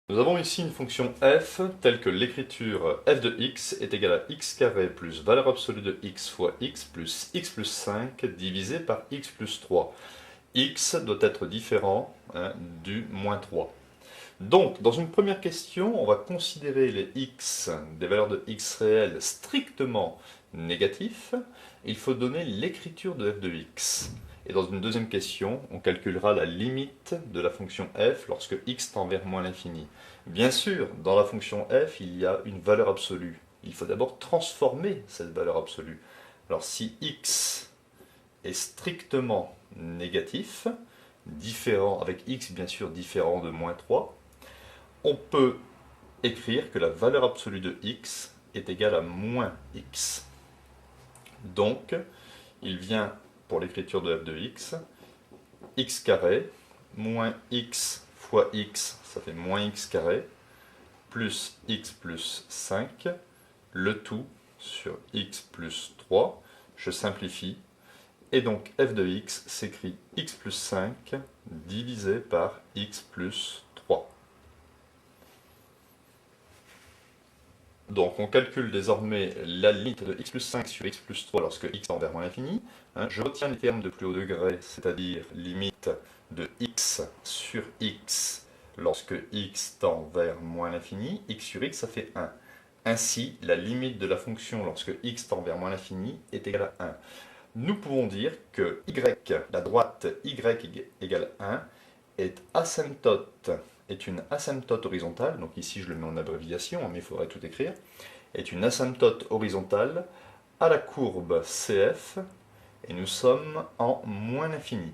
Nous avons ici une fonction f telle que l'écriture f de x est égale à x carré plus valeur absolue de x fois x plus 5 divisé par x plus 3. X doit être différent du moins 3. Donc, dans une première question, on va considérer les x, des valeurs de x réelles strictement négatifs. Il faut donner l'écriture de f de x. Et dans une deuxième question, on calculera la limite de la fonction f lorsque x tend vers moins l'infini. Bien sûr, dans la fonction f, il y a une valeur absolue. Il faut d'abord transformer cette valeur absolue. Alors si x est strictement négatif, différent avec x bien sûr différent de moins 3, on peut écrire que la valeur absolue de x est égale à moins x. Donc, il vient pour l'écriture de f de x carré, moins x fois x, ça fait moins x carré, plus x plus 5, le tout sur x plus 3, je simplifie, et donc f de x s'écrit x plus 5 divisé par x plus 3. Donc on calcule désormais la limite de x plus 5 sur x plus 3 lorsque x tend vers moins l'infini. Je retiens les termes de plus haut degré, c'est-à-dire limite de x sur x lorsque x tend vers moins l'infini. X sur x, ça fait 1. Ainsi, la limite de la fonction lorsque x tend vers moins l'infini est égale à 1. Nous pouvons dire que y, la droite y égale 1, est une asymptote horizontale, donc ici je le mets en abréviation, mais il faudrait tout écrire, est une asymptote horizontale à la courbe CF, et nous sommes en moins l'infini.